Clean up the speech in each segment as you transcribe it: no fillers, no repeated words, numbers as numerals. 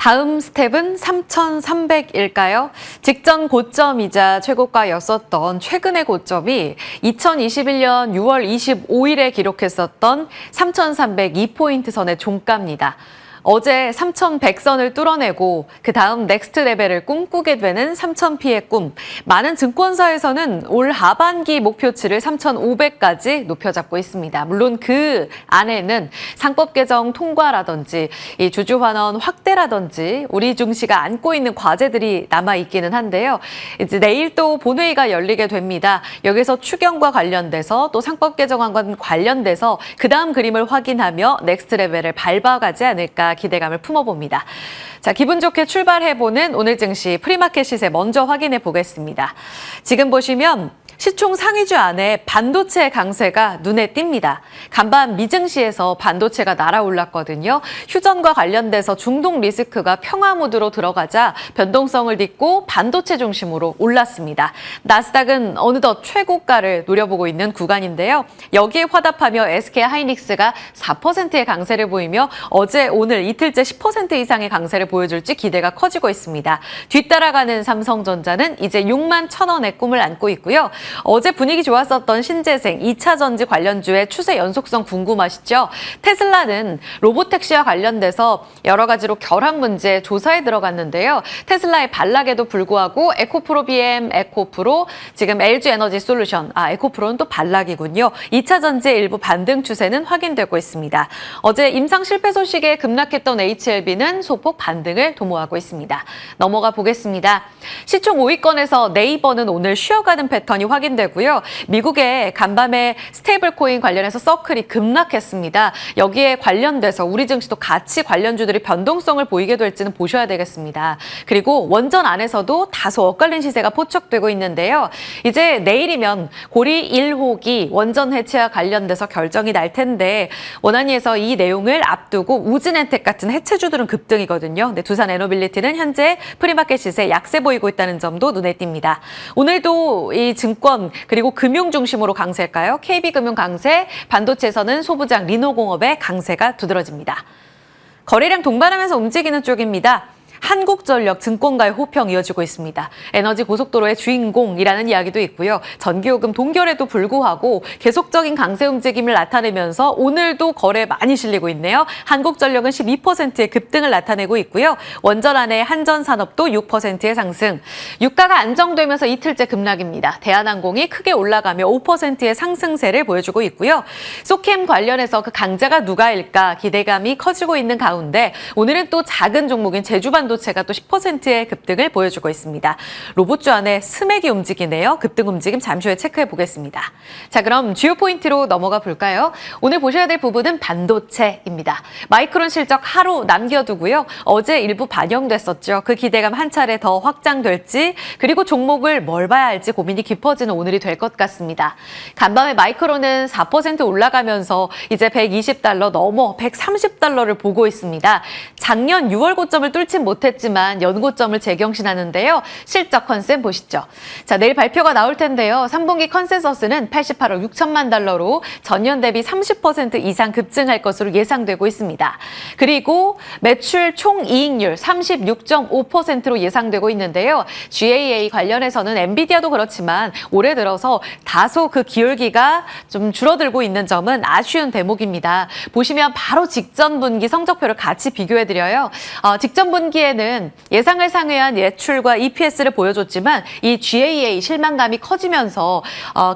다음 스텝은 3,300일까요? 직전 고점이자 최고가였었던 최근의 고점이 2021년 6월 25일에 기록했었던 3,302포인트 선의 종가입니다. 어제 3,100선을 뚫어내고 그 다음 넥스트 레벨을 꿈꾸게 되는 3,000P의 꿈. 많은 증권사에서는 올 하반기 목표치를 3,500까지 높여잡고 있습니다. 물론 그 안에는 상법 개정 통과라든지 이 주주환원 확대라든지 우리 증시가 안고 있는 과제들이 남아 있기는 한데요. 이제 내일 또 본회의가 열리게 됩니다. 여기서 추경과 관련돼서 또 상법 개정안과 관련돼서 그 다음 그림을 확인하며 넥스트 레벨을 밟아가지 않을까 기대감을 품어봅니다. 자, 기분 좋게 출발해보는 오늘 증시 프리마켓 시세 먼저 확인해 보겠습니다. 지금 보시면 시총 상위주 안에 반도체 강세가 눈에 띕니다. 간밤 미증시에서 반도체가 날아올랐거든요. 휴전과 관련돼서 중동 리스크가 평화 모드로 들어가자 변동성을 딛고 반도체 중심으로 올랐습니다. 나스닥은 어느덧 최고가를 노려보고 있는 구간인데요. 여기에 화답하며 SK하이닉스가 4%의 강세를 보이며 어제 오늘 이틀째 10% 이상의 강세를 보여줄지 기대가 커지고 있습니다. 뒤따라가는 삼성전자는 이제 6만 1,000원의 꿈을 안고 있고요. 어제 분위기 좋았었던 신재생, 2차 전지 관련주의 추세 연속성 궁금하시죠? 테슬라는 로보택시와 관련돼서 여러 가지로 결함 문제 조사에 들어갔는데요. 테슬라의 반락에도 불구하고 에코프로 BM, 에코프로, 지금 LG 에너지 솔루션, 에코프로는 또 반락이군요. 2차 전지의 일부 반등 추세는 확인되고 있습니다. 어제 임상 실패 소식에 급락했던 HLB는 소폭 반등을 도모하고 있습니다. 넘어가 보겠습니다. 시총 5위권에서 네이버는 오늘 쉬어가는 패턴이 확인되고요. 미국의 간밤에 스테이블 코인 관련해서 서클이 급락했습니다. 여기에 관련돼서 우리 증시도 같이 관련주들이 변동성을 보이게 될지는 보셔야 되겠습니다. 그리고 원전 안에서도 다소 엇갈린 시세가 포착되고 있는데요. 이제 내일이면 고리 1호기 원전 해체와 관련돼서 결정이 날 텐데 원안위에서 이 내용을 앞두고 우진엔텍 같은 해체주들은 급등이거든요. 근데 두산에너빌리티는 현재 프리마켓 시세 약세 보이고 있다는 점도 눈에 띕니다. 오늘도 이 증권 그리고 금융 중심으로 강세일까요? KB금융 강세, 반도체에서는 소부장 리노공업의 강세가 두드러집니다. 거래량 동반하면서 움직이는 쪽입니다. 한국전력 증권가의 호평 이어지고 있습니다. 에너지 고속도로의 주인공이라는 이야기도 있고요. 전기요금 동결에도 불구하고 계속적인 강세 움직임을 나타내면서 오늘도 거래 많이 실리고 있네요. 한국전력은 12%의 급등을 나타내고 있고요. 원전 안의 한전산업도 6%의 상승. 유가가 안정되면서 이틀째 급락입니다. 대한항공이 크게 올라가며 5%의 상승세를 보여주고 있고요. 소캠 관련해서 그 강자가 누가일까 기대감이 커지고 있는 가운데 오늘은 또 작은 종목인 제주반도체가 또 10%의 급등을 보여주고 있습니다. 로봇주 안에 스맥이 움직이네요. 급등 움직임 잠시 후에 체크해 보겠습니다. 자, 그럼 주요 포인트로 넘어가 볼까요? 오늘 보셔야 될 부분은 반도체입니다. 마이크론 실적 하루 남겨두고요. 어제 일부 반영됐었죠. 그 기대감 한 차례 더 확장될지 그리고 종목을 뭘 봐야 할지 고민이 깊어지는 오늘이 될 것 같습니다. 간밤에 마이크론은 4% 올라가면서 이제 $120 넘어 $130를 보고 있습니다. 작년 6월 고점을 뚫지 못했지만 연고점을 재경신하는데요. 실적 컨센 보시죠. 자, 내일 발표가 나올 텐데요. 3분기 컨센서스는 88억 6천만 달러로 전년 대비 30% 이상 급증할 것으로 예상되고 있습니다. 그리고 매출 총이익률 36.5%로 예상되고 있는데요. GAA 관련해서는 엔비디아도 그렇지만 올해 들어서 다소 그 기울기가 좀 줄어들고 있는 점은 아쉬운 대목입니다. 보시면 바로 직전 분기 성적표를 같이 비교해드려요. 직전 분기에는 예상을 상회한 매출과 EPS를 보여줬지만 이 GAA 실망감이 커지면서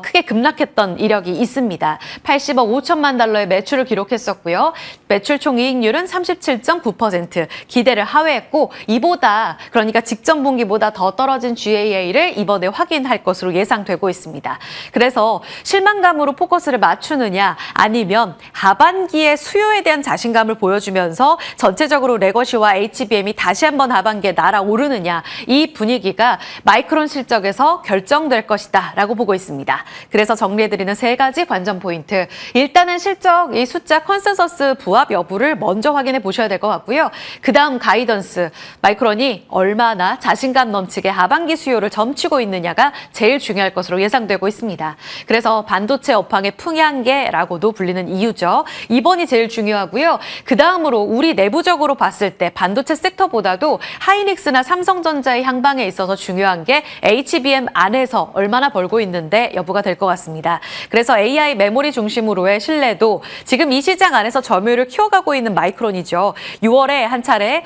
크게 급락했던 이력이 있습니다. 80억 5천만 달러의 매출을 기록했었고요. 매출 총이익률은 37.9%, 기대를 하회했고 이보다 그러니까 직전 분기보다 더 떨어진 GAA를 이번에 확인할 것으로 예상되고 있습니다. 그래서 실망감으로 포커스를 맞추느냐 아니면 하반기의 수요에 대한 자신감을 보여주면서 전체적으로 레거시와 HBM이 다시 한번 하반기에 날아오르느냐 이 분위기가 마이크론 실적에서 결정될 것이다 라고 보고 있습니다. 그래서 정리해드리는 세 가지 관전 포인트. 일단은 실적 이 숫자 컨센서스 부합 여부를 먼저 확인해 보셔야 될 것 같고요. 그 다음 가이던스 마이크론이 얼마나 자신감 넘치게 하반기 수요를 점치고 있느냐가 제일 중요할 것으로 예상되고 있습니다. 그래서 반도체 업황의 풍향계라고도 불리는 이유죠. 이번이 제일 중요하고요. 그 다음으로 우리 내부적으로 봤을 때 반도체 섹터보다도 보다도 하이닉스나 삼성전자의 향방에 있어서 중요한 게 HBM 안에서 얼마나 벌고 있는데 여부가 될 것 같습니다. 그래서 AI 메모리 중심으로의 신뢰도 지금 이 시장 안에서 점유율을 키워가고 있는 마이크론이죠. 6월에 한 차례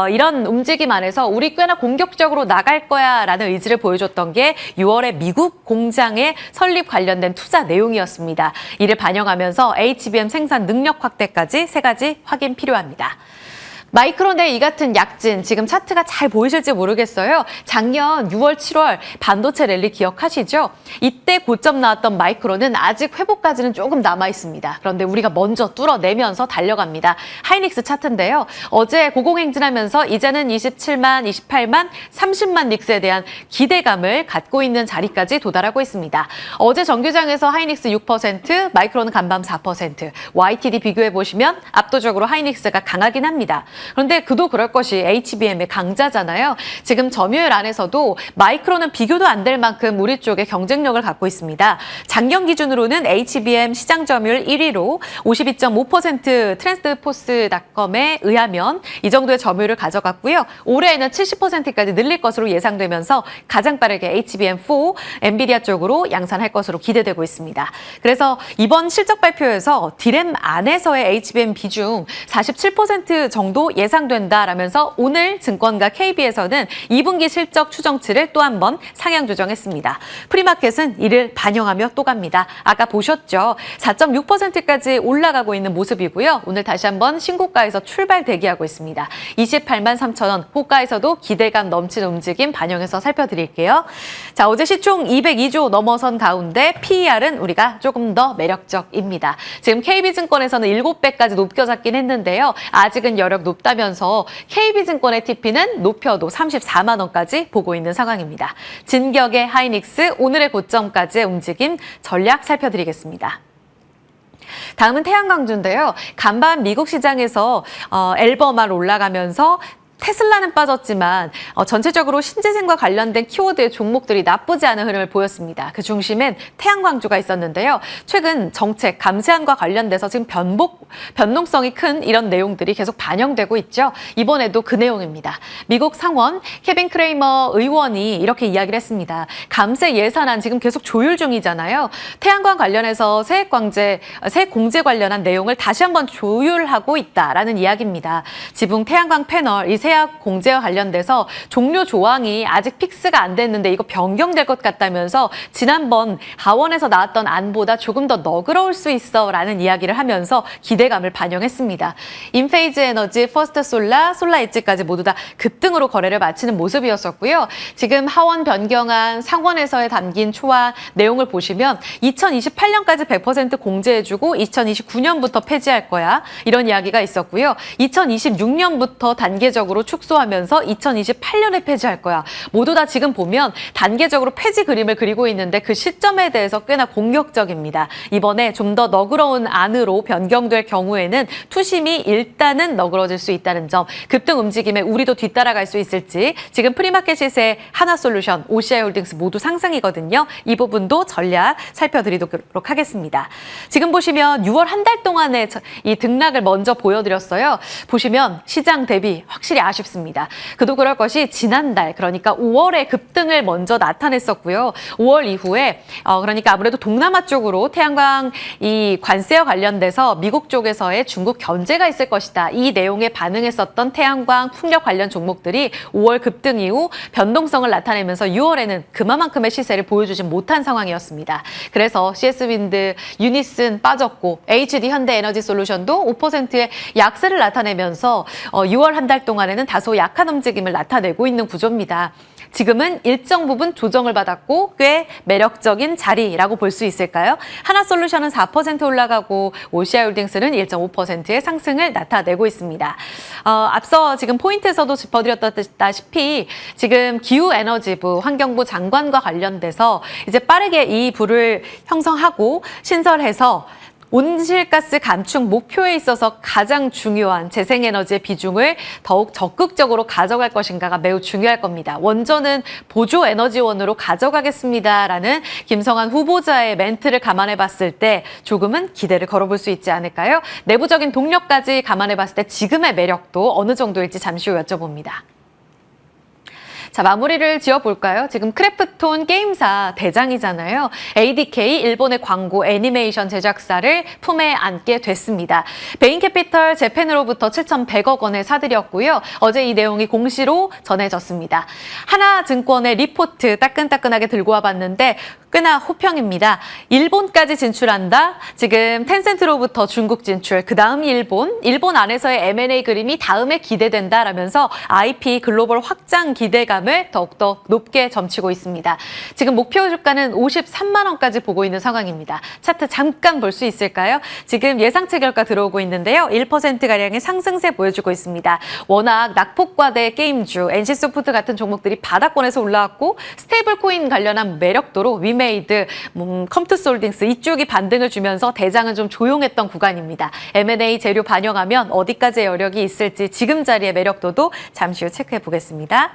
이런 움직임 안에서 우리 꽤나 공격적으로 나갈 거야라는 의지를 보여줬던 게 6월에 미국 공장의 설립 관련된 투자 내용이었습니다. 이를 반영하면서 HBM 생산 능력 확대까지 세 가지 확인 필요합니다. 마이크론의 이 같은 약진, 지금 차트가 잘 보이실지 모르겠어요. 작년 6월, 7월 반도체 랠리 기억하시죠? 이때 고점 나왔던 마이크론은 아직 회복까지는 조금 남아 있습니다. 그런데 우리가 먼저 뚫어내면서 달려갑니다. 하이닉스 차트인데요. 어제 고공행진하면서 이제는 27만, 28만, 30만 닉스에 대한 기대감을 갖고 있는 자리까지 도달하고 있습니다. 어제 정규장에서 하이닉스 6%, 마이크론은 간밤 4%, YTD 비교해보시면 압도적으로 하이닉스가 강하긴 합니다. 그런데 그도 그럴 것이 HBM의 강자잖아요. 지금 점유율 안에서도 마이크론은 비교도 안 될 만큼 우리 쪽에 경쟁력을 갖고 있습니다. 작년 기준으로는 HBM 시장 점유율 1위로 52.5% 트랜스포스닷컴에 의하면 이 정도의 점유율을 가져갔고요. 올해에는 70%까지 늘릴 것으로 예상되면서 가장 빠르게 HBM4, 엔비디아 쪽으로 양산할 것으로 기대되고 있습니다. 그래서 이번 실적 발표에서 디램 안에서의 HBM 비중 47% 정도 예상된다라면서 오늘 증권가 KB에서는 2분기 실적 추정치를 또 한 번 상향 조정했습니다. 프리마켓은 이를 반영하며 또 갑니다. 아까 보셨죠? 4.6%까지 올라가고 있는 모습이고요. 오늘 다시 한번 신고가에서 출발 대기하고 있습니다. 28만 3천 원, 호가에서도 기대감 넘치는 움직임 반영해서 살펴드릴게요. 자, 어제 시총 202조 넘어선 가운데 PER은 우리가 조금 더 매력적입니다. 지금 KB증권에서는 7배까지 높여잡긴 했는데요. 아직은 여력 높다면서 KB증권의 TP는 높여도 34만 원까지 보고 있는 상황입니다. 진격의 하이닉스 오늘의 고점까지의 움직임 전략 살펴드리겠습니다. 다음은 태양광주인데요. 간밤 미국 시장에서 앨범만 올라가면서 테슬라는 빠졌지만 전체적으로 신재생과 관련된 키워드의 종목들이 나쁘지 않은 흐름을 보였습니다. 그 중심엔 태양광주가 있었는데요. 최근 정책, 감세안과 관련돼서 지금 변동성이 큰 이런 내용들이 계속 반영되고 있죠. 이번에도 그 내용입니다. 미국 상원 케빈 크레이머 의원이 이렇게 이야기를 했습니다. 감세 예산안 지금 계속 조율 중이잖아요. 태양광 관련해서 세액 공제 관련한 내용을 다시 한번 조율하고 있다라는 이야기입니다. 지붕 태양광 패널, 이 세액 공제와 관련돼서 종료 조항이 아직 픽스가 안 됐는데 이거 변경될 것 같다면서 지난번 하원에서 나왔던 안보다 조금 더 너그러울 수 있어라는 이야기를 하면서 기대감을 반영했습니다. 인페이즈 에너지, 퍼스트 솔라, 솔라 엣지까지 모두 다 급등으로 거래를 마치는 모습이었었고요. 지금 하원 변경안 상원에서의 담긴 초안 내용을 보시면 2028년까지 100% 공제해주고 2029년부터 폐지할 거야. 이런 이야기가 있었고요. 2026년부터 단계적으로 축소하면서 2028년에 폐지할 거야. 모두 다 지금 보면 단계적으로 폐지 그림을 그리고 있는데 그 시점에 대해서 꽤나 공격적입니다. 이번에 좀 더 너그러운 안으로 변경될 경우에는 투심이 일단은 너그러질 수 있다는 점, 급등 움직임에 우리도 뒤따라갈 수 있을지 지금 프리마켓 시세 하나솔루션, OCI홀딩스 모두 상승이거든요. 이 부분도 전략 살펴드리도록 하겠습니다. 지금 보시면 6월 한 달 동안의 이 등락을 먼저 보여드렸어요. 보시면 시장 대비 확실히 아쉽습니다. 그도 그럴 것이 지난달, 그러니까 5월에 급등을 먼저 나타냈었고요. 5월 이후에 그러니까 아무래도 동남아 쪽으로 태양광 이 관세와 관련돼서 미국 쪽에서의 중국 견제가 있을 것이다. 이 내용에 반응했었던 태양광 풍력 관련 종목들이 5월 급등 이후 변동성을 나타내면서 6월에는 그만큼의 시세를 보여주지 못한 상황이었습니다. 그래서 CS윈드, 유니슨 빠졌고 HD 현대에너지솔루션도 5%의 약세를 나타내면서 6월 한 달 동안에는 다소 약한 움직임을 나타내고 있는 구조입니다. 지금은 일정 부분 조정을 받았고 꽤 매력적인 자리라고 볼 수 있을까요? 하나솔루션은 4% 올라가고 OCI홀딩스는 1.5%의 상승을 나타내고 있습니다. 앞서 지금 포인트에서도 짚어드렸다시피 지금 기후에너지부, 환경부 장관과 관련돼서 이제 빠르게 이 부를 형성하고 신설해서 온실가스 감축 목표에 있어서 가장 중요한 재생에너지의 비중을 더욱 적극적으로 가져갈 것인가가 매우 중요할 겁니다. 원전은 보조에너지원으로 가져가겠습니다라는 김성한 후보자의 멘트를 감안해 봤을 때 조금은 기대를 걸어볼 수 있지 않을까요? 내부적인 동력까지 감안해 봤을 때 지금의 매력도 어느 정도일지 잠시 후 여쭤봅니다. 자, 마무리를 지어볼까요? 지금 크래프톤 게임사 대장이잖아요. ADK, 일본의 광고 애니메이션 제작사를 품에 안게 됐습니다. 베인캐피털 재팬으로부터 7,100억 원에 사들였고요. 어제 이 내용이 공시로 전해졌습니다. 하나증권의 리포트 따끈따끈하게 들고 와봤는데 꽤나 호평입니다. 일본까지 진출한다. 지금 텐센트로부터 중국 진출, 그 다음 일본 안에서의 M&A 그림이 다음에 기대된다라면서 IP 글로벌 확장 기대감을 더욱더 높게 점치고 있습니다. 지금 목표 주가는 53만 원까지 보고 있는 상황입니다. 차트 잠깐 볼 수 있을까요? 지금 예상치 결과 들어오고 있는데요. 1%가량의 상승세 보여주고 있습니다. 워낙 낙폭과대 게임주, NC소프트 같은 종목들이 바닥권에서 올라왔고 스테이블 코인 관련한 매력도로 위메이드, 컴투솔딩스 이쪽이 반등을 주면서 대장은 좀 조용했던 구간입니다. M&A 재료 반영하면 어디까지의 여력이 있을지 지금 자리의 매력도도 잠시 후 체크해 보겠습니다.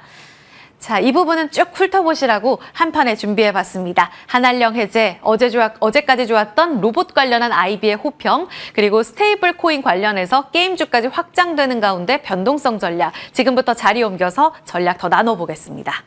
자, 이 부분은 쭉 훑어보시라고 한 판에 준비해봤습니다. 한알령 해제, 어제까지 좋았던 로봇 관련한 IB의 호평, 그리고 스테이블 코인 관련해서 게임주까지 확장되는 가운데 변동성 전략, 지금부터 자리 옮겨서 전략 더 나눠보겠습니다.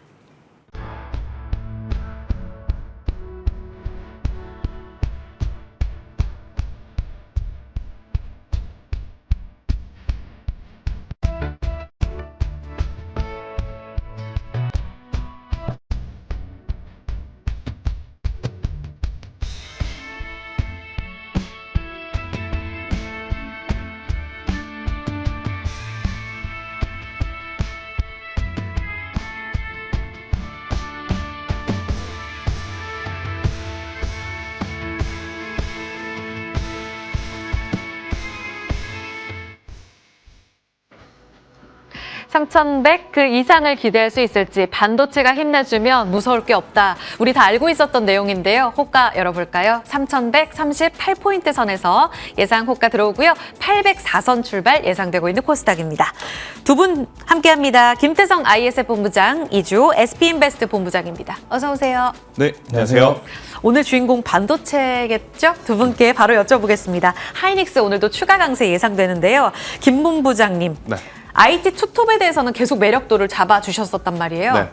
(3,100) 그 이상을 기대할 수 있을지, 반도체가 힘내주면 무서울 게 없다. 우리 다 알고 있었던 내용인데요. 호가 열어볼까요? 3,138포인트 선에서 예상 호가 들어오고요. 804선 출발 예상되고 있는 코스닥입니다. 두 분 함께합니다. 김태성 ISF 본부장, 이주 SP인베스트 본부장입니다. 어서 오세요. 네, 안녕하세요. 오늘 주인공 반도체겠죠? 두 분께 바로 여쭤보겠습니다. 하이닉스 오늘도 추가 강세 예상되는데요. 김 본부장님. 네. IT 투톱에 대해서는 계속 매력도를 잡아주셨었단 말이에요. 네.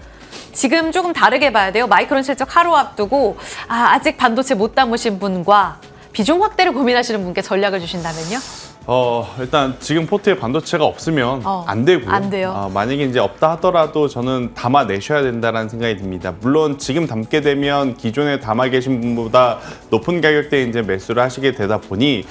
지금 조금 다르게 봐야 돼요. 마이크론 실적 하루 앞두고 아직 반도체 못 담으신 분과 비중 확대를 고민하시는 분께 전략을 주신다면요? 일단 지금 포트에 반도체가 없으면 안 되고요. 안 돼요. 만약에 이제 없다 하더라도 저는 담아내셔야 된다는 생각이 듭니다. 물론 지금 담게 되면 기존에 담아 계신 분보다 높은 가격대에 이제 매수를 하시게 되다 보니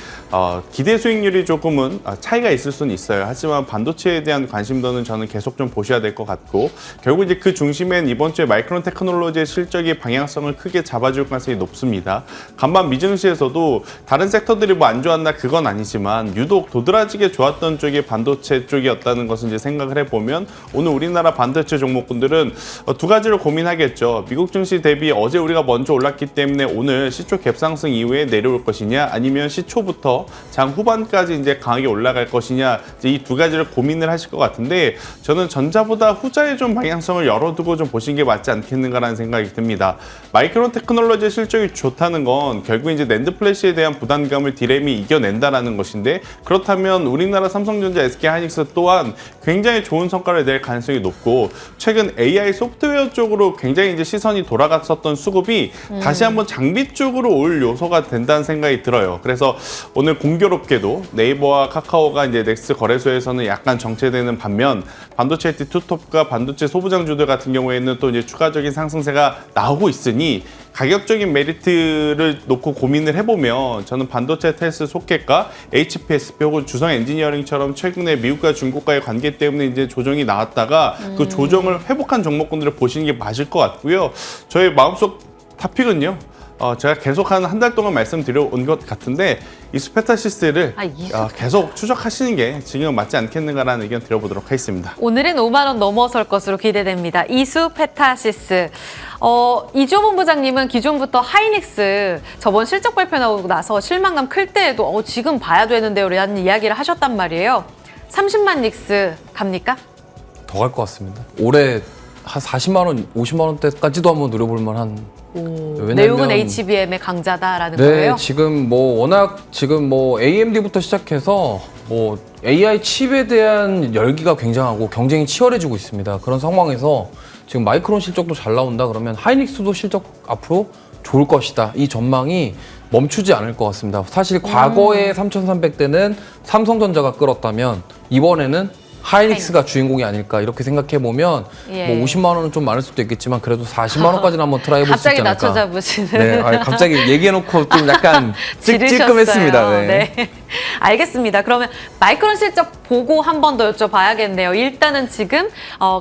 기대 수익률이 조금은 차이가 있을 수는 있어요. 하지만 반도체에 대한 관심도는 저는 계속 좀 보셔야 될 것 같고, 결국 이제 그 중심엔 이번 주에 마이크론 테크놀로지의 실적이 방향성을 크게 잡아줄 가능성이 높습니다. 간밤 미증시에서도 다른 섹터들이 뭐 안 좋았나 그건 아니지만 유독 도드라지게 좋았던 쪽이 반도체 쪽이었다는 것을 이제 생각을 해보면 오늘 우리나라 반도체 종목군들은 두 가지를 고민하겠죠. 미국 증시 대비 어제 우리가 먼저 올랐기 때문에 오늘 시초 갭상승 이후에 내려올 것이냐, 아니면 시초부터 장 후반까지 이제 강하게 올라갈 것이냐, 이제 이 두 가지를 고민을 하실 것 같은데, 저는 전자보다 후자의 좀 방향성을 열어두고 좀 보시는 게 맞지 않겠는가라는 생각이 듭니다. 마이크론 테크놀로지의 실적이 좋다는 건 결국 이제 낸드 플래시에 대한 부담감을 디램이 이겨낸다라는 것인데, 그렇다면 우리나라 삼성전자, SK하이닉스 또한 굉장히 좋은 성과를 낼 가능성이 높고, 최근 AI 소프트웨어 쪽으로 굉장히 이제 시선이 돌아갔었던 수급이 다시 한번 장비 쪽으로 올 요소가 된다는 생각이 들어요. 그래서 오늘 공교롭게도 네이버와 카카오가 이제 넥스 거래소에서는 약간 정체되는 반면, 반도체 IT 투톱과 반도체 소부장주들 같은 경우에는 또 이제 추가적인 상승세가 나오고 있으니, 가격적인 메리트를 놓고 고민을 해보면 저는 반도체 테스트 소켓과 HPSP 혹은 주성 엔지니어링처럼 최근에 미국과 중국과의 관계 때문에 이제 조정이 나왔다가 그 조정을 회복한 종목군들을 보시는 게 맞을 것 같고요. 저의 마음속 탑픽은요. 제가 계속 한 달 동안 말씀드려온 것 같은데 이수페타시스를 계속 추적하시는 게 지금 맞지 않겠는가라는 의견 드려보도록 하겠습니다. 오늘은 5만 원 넘어설 것으로 기대됩니다. 이수페타시스. 이조 본부장님은 기존부터 하이닉스 저번 실적 발표 나오고 나서 실망감 클 때에도 지금 봐야 되는데요 라는 이야기를 하셨단 말이에요. 30만 닉스 갑니까? 더 갈 것 같습니다. 올해 한 40만 원, 50만 원대까지도 한번 노려볼 만한. 내용은 HBM의 강자다라는 네, 거예요? 지금 뭐 워낙 지금 뭐 AMD부터 시작해서 뭐 AI 칩에 대한 열기가 굉장하고 경쟁이 치열해지고 있습니다. 그런 상황에서 지금 마이크론 실적도 잘 나온다 그러면 하이닉스도 실적 앞으로 좋을 것이다. 이 전망이 멈추지 않을 것 같습니다. 사실 과거에 3300대는 삼성전자가 끌었다면 이번에는 하이닉스가 주인공이 아닐까 이렇게 생각해 보면 예. 뭐 50만 원은 좀 많을 수도 있겠지만 그래도 40만 원까지는 한번 트라이 해볼 수 있지 갑자기 않을까. 낮춰 잡으시는. 네, 갑자기 얘기해놓고 좀 약간 지르셨어요. 찔끔했습니다. 네. 알겠습니다. 그러면 마이크론 실적 보고 한 번 더 여쭤봐야겠네요. 일단은 지금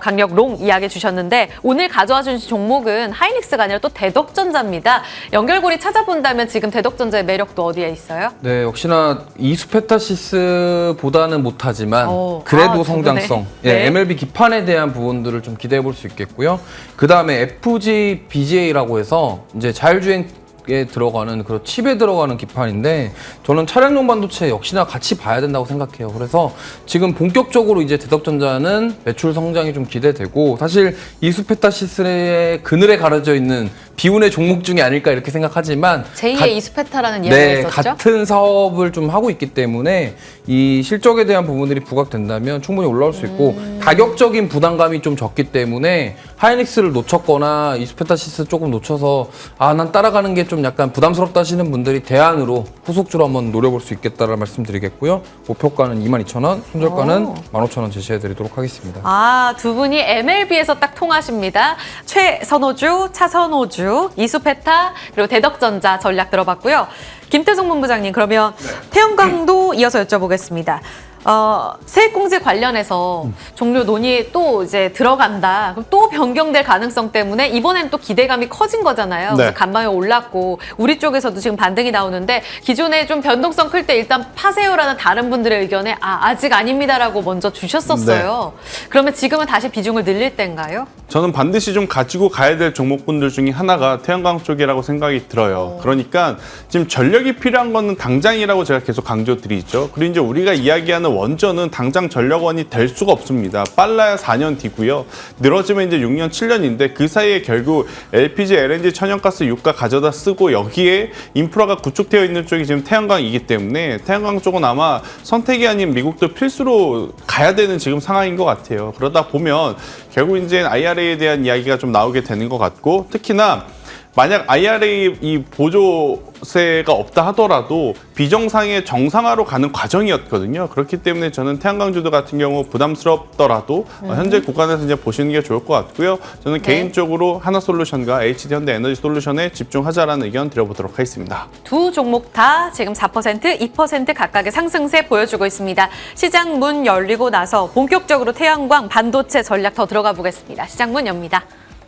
강력 롱 이야기 주셨는데 오늘 가져와 주신 종목은 하이닉스가 아니라 또 대덕전자입니다. 연결고리 찾아본다면 지금 대덕전자의 매력도 어디에 있어요? 네, 역시나 이수페타시스보다는 못하지만 오, 그래도 두 성장성, 분의. 네. 예, MLB 기판에 대한 부분들을 좀 기대해 볼 수 있겠고요. 그 다음에 FG BGA라고 해서 이제 자율주행에 들어가는 그런 칩에 들어가는 기판인데 저는 차량용 반도체 역시나 같이 봐야 된다고 생각해요. 그래서 지금 본격적으로 이제 대덕전자는 매출 성장이 좀 기대되고 사실 이수페타시스의 그늘에 가려져 있는 비운의 종목 중에 아닐까 이렇게 생각하지만 제2의 이수페타라는 이야기가 네, 있었죠? 같은 사업을 좀 하고 있기 때문에 이 실적에 대한 부분들이 부각된다면 충분히 올라올 수 있고 가격적인 부담감이 좀 적기 때문에 하이닉스를 놓쳤거나 이스페타시스 조금 놓쳐서 난 따라가는 게 좀 약간 부담스럽다 하시는 분들이 대안으로 후속주로 한번 노려볼 수 있겠다라는 말씀드리겠고요. 목표가는 22,000원, 손절가는 15,000원 제시해드리도록 하겠습니다. 두 분이 MLB에서 딱 통하십니다. 최선호주, 차선호주, 이수페타, 그리고 대덕전자 전략 들어봤고요. 김태성 본부장님, 그러면 태영광도 이어서 여쭤보겠습니다. 세액공제 관련해서 종료 논의 또 이제 들어간다. 그럼 또 변경될 가능성 때문에 이번엔 또 기대감이 커진 거잖아요. 네. 그래서 간밤에 올랐고 우리 쪽에서도 지금 반등이 나오는데 기존에 좀 변동성 클 때 일단 파세요라는 다른 분들의 의견에 아직 아닙니다라고 먼저 주셨었어요. 그러면 지금은 다시 비중을 늘릴 때인가요? 저는 반드시 좀 가지고 가야 될 종목군들 중에 하나가 태양광 쪽이라고 생각이 들어요. 그러니까 지금 전력이 필요한 거는 당장이라고 제가 계속 강조드리죠. 그리고 이제 우리가 이야기하는 원전은 당장 전력원이 될 수가 없습니다. 빨라야 4년 뒤고요. 늘어지면 이제 6년, 7년인데 그 사이에 결국 LPG, LNG, 천연가스, 유가 가져다 쓰고 여기에 인프라가 구축되어 있는 쪽이 지금 태양광이기 때문에 태양광 쪽은 아마 선택이 아닌 미국도 필수로 가야 되는 지금 상황인 것 같아요. 그러다 보면 결국 이제 IRA에 대한 이야기가 좀 나오게 되는 것 같고 특히나 만약 IRA 이 보조세가 없다 하더라도 비정상의 정상화로 가는 과정이었거든요. 그렇기 때문에 저는 태양광주도 같은 경우 부담스럽더라도 현재 구간에서 이제 보시는 게 좋을 것 같고요. 저는 개인적으로 하나솔루션과 HD현대 에너지솔루션에 집중하자라는 의견 드려보도록 하겠습니다. 두 종목 다 지금 4%, 2% 각각의 상승세 보여주고 있습니다. 시장 문 열리고 나서 본격적으로 태양광 반도체 전략 더 들어가 보겠습니다. 시장 문 엽니다.